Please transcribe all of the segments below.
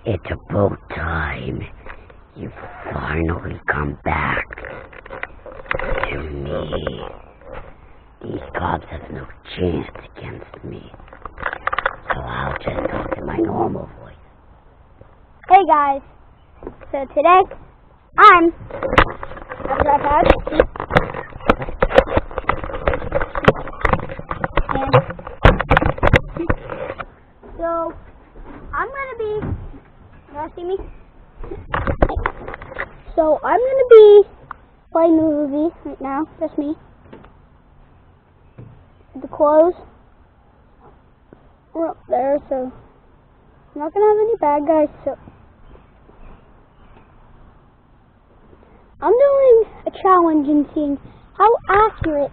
It's about time. You've finally come back to me. These cops have no chance against me. So I'll just talk in my normal voice. Hey guys, so today I'm so I'm gonna be, you guys see me? So I'm gonna be playing the movie right now, just me. The clothes are up there, so I'm not gonna have any bad guys, so I'm doing a challenge and seeing how accurate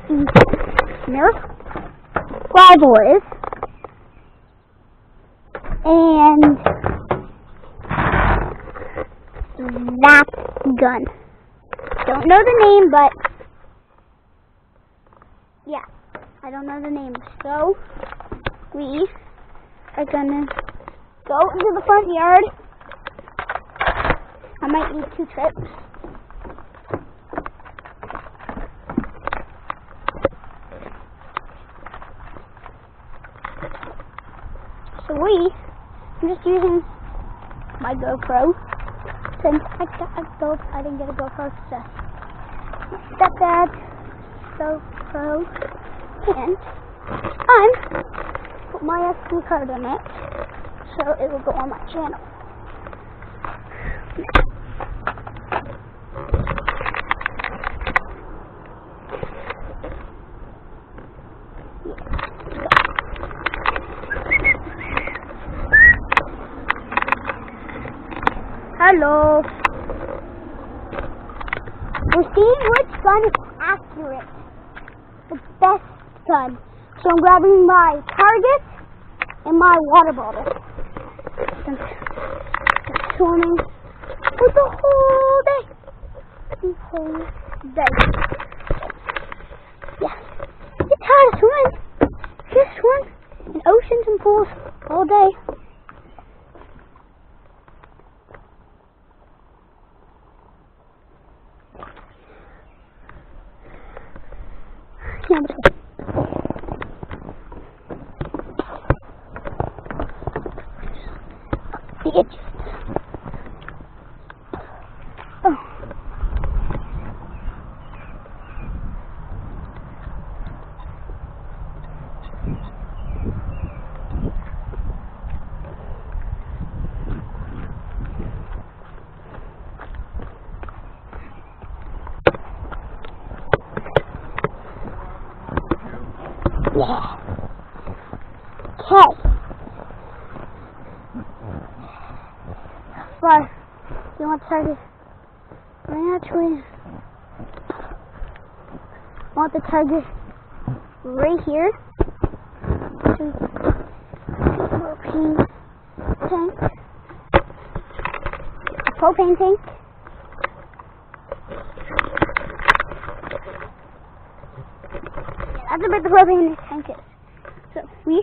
the Nerf rifle is, and that gun. Don't know the name, but yeah, I don't know the name. So we are gonna go into the front yard. I might need 2 trips. So I'm just using my GoPro, since I didn't get a GoPro, so my stepdad's GoPro, and I'm put my SD card in it, so it will go on my channel. Hello. We're seeing which gun is accurate. The best gun. So I'm grabbing my target and my water bottle. Since it's swimming for the whole day. The whole day. Yeah. Get tired of swimming. Just swim in oceans and pools all day. Yeah, bitch. Oh. Yeah. Okay. Right. You want to target? Actually, I want the target right here. Propane tank. Propane tank. That's about the propane tank is. So we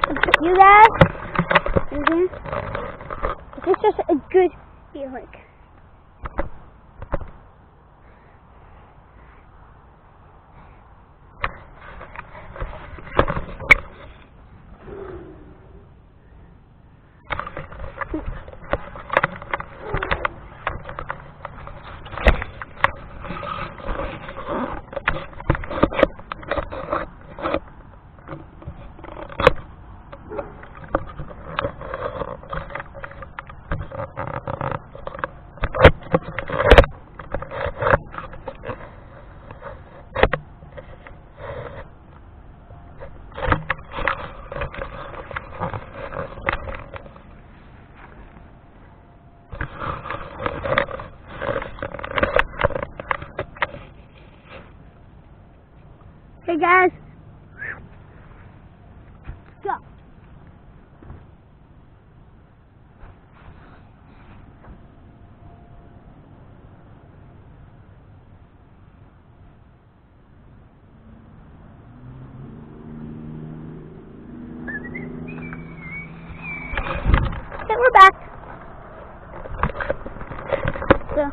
put you guys in here. This is just a good feeling. Hey guys, go. we're back. So.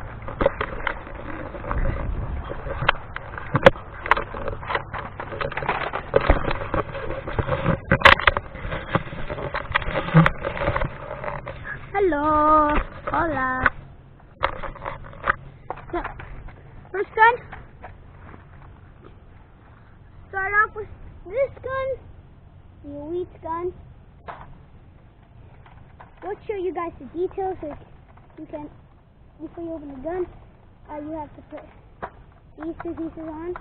Hello. Hola. So, first gun. Start off with this gun, the Elite gun. Let's show you guys the details so you can, before you open the gun, you have to put these two pieces on.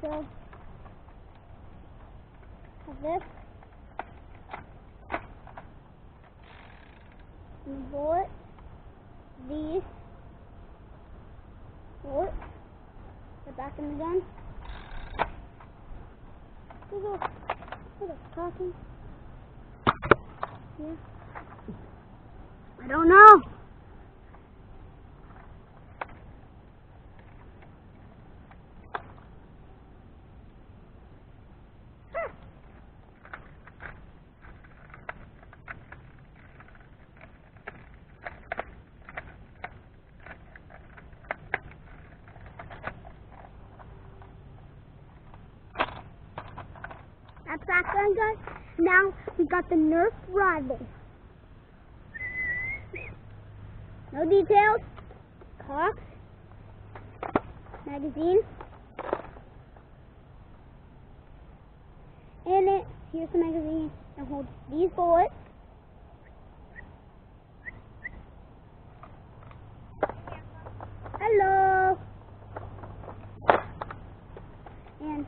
So, have this. And the bullet. These. Bullet. Put back in the gun. What are talking? Yeah. I don't know. That's that gun, guys. Now we got the Nerf rifle. No details. Cocks. Magazine. In it, here's the magazine. It holds these bullets. Hello. And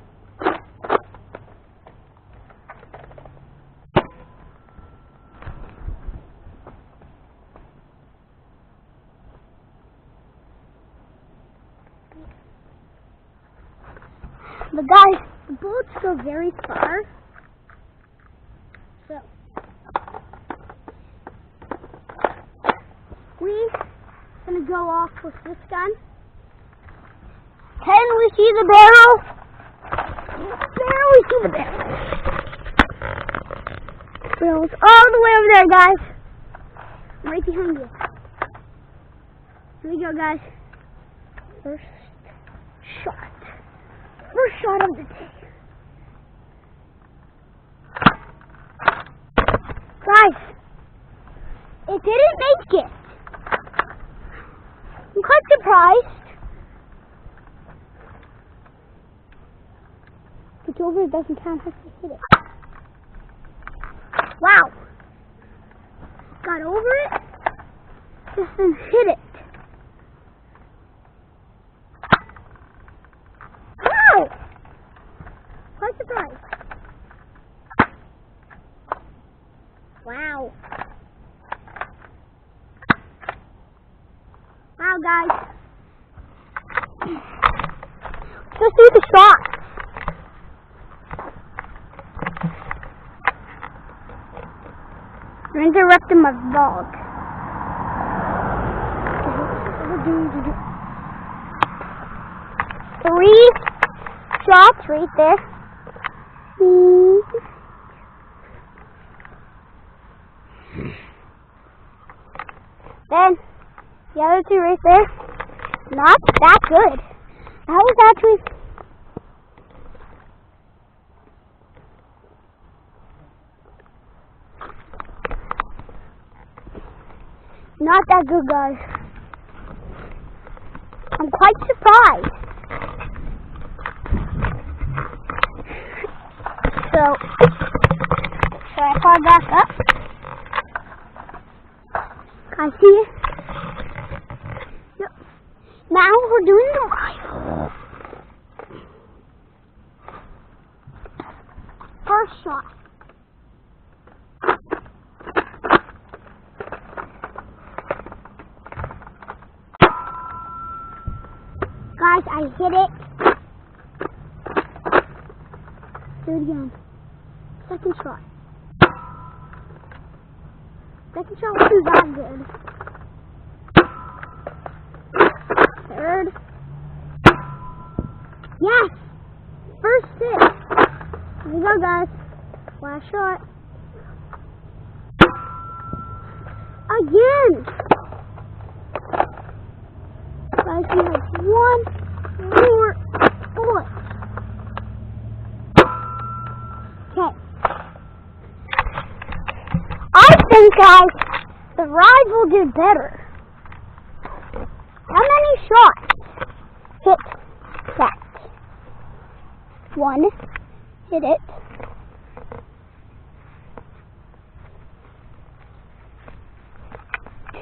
but guys, the bullets go very far. So we're gonna go off with this gun. Can we see the barrel? There we see the barrel. Barrel's all the way over there, guys. Right behind you. Here we go, guys. First shot. First shot of the day. Guys, it didn't make it. I'm quite surprised. It's over, it doesn't count, has to hit it. Wow. Got over it, just didn't hit it. Quite surprised. Wow. Wow, guys. Let's see the shot. You're interrupting my vlog. 3 shots right there. Then the other 2 right there, not that good. That was actually not that good, guys. I'm quite surprised. So, should I fire back up? I see it. Yep. Now we're doing the rifle. First shot. Guys, I hit it. Do it again. Second shot. Second shot wasn't that good. Third. Yes! First hit. Here we go, guys. Last shot. again. Guys, we have one more bullet. Okay. I think, guys, the rival did better. How many shots hit that? One hit it.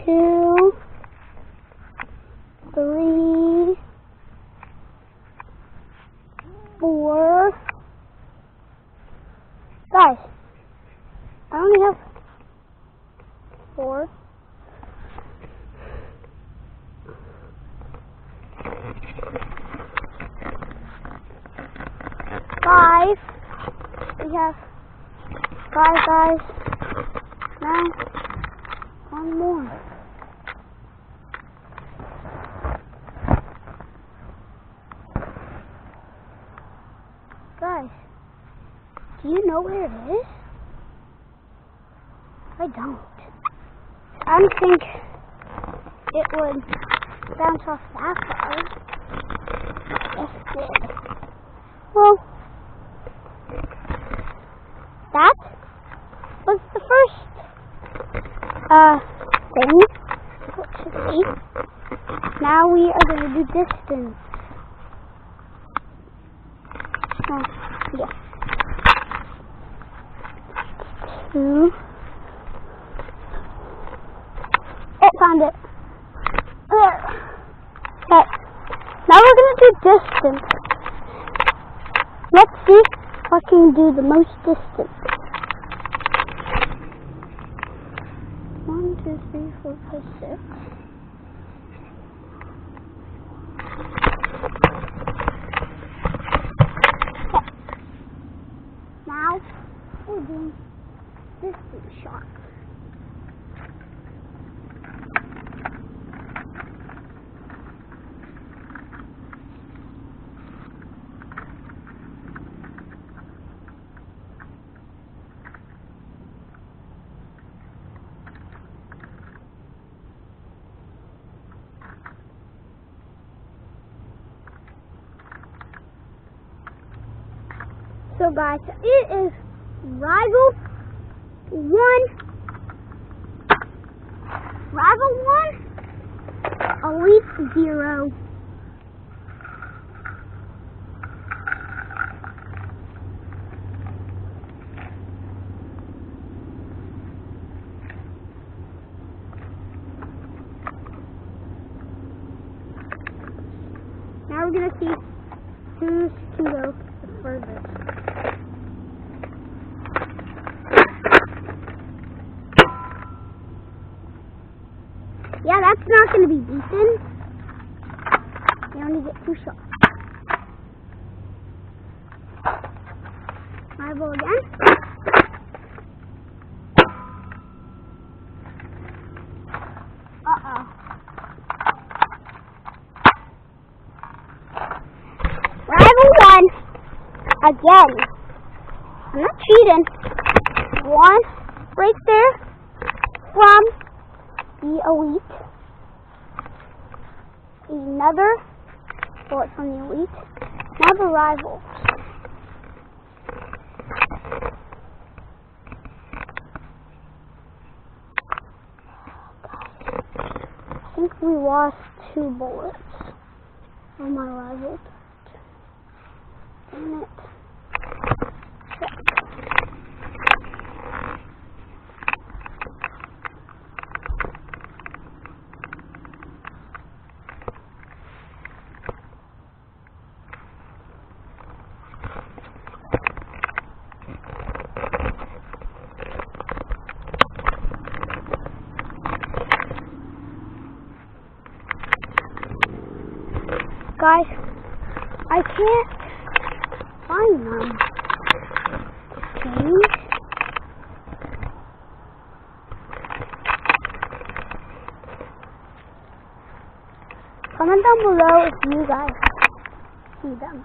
Two, three, four. Guys, I only have 4. 5. We have 5, guys. Now, one more. Guys, do you know where it is? I don't. I don't think it would bounce off that side. Yes, it did. Well, that was the first thing. What should be? Now we are going to do distance. Yes. 2. Oh, found it. There. Okay. Now we're going to do distance. Let's see if I can do the most distance. 1, 2, 3, 4, 5, 6. Okay. Now we're doing distance shot. So guys, it is Rival 1. Rival 1, Elite 0. Now we're going to see who can go the furthest. Yeah, that's not going to be decent. You only get 2 shots. Rival again. Uh-oh. Rival 1 again. I'm not cheating. 1 right there from the Elite. Another bullet from the Elite. Now the Rival. I think we lost 2 bullets from my Rival. Damn it. Guys, I can't find them. Change. Comment down below if you guys see them.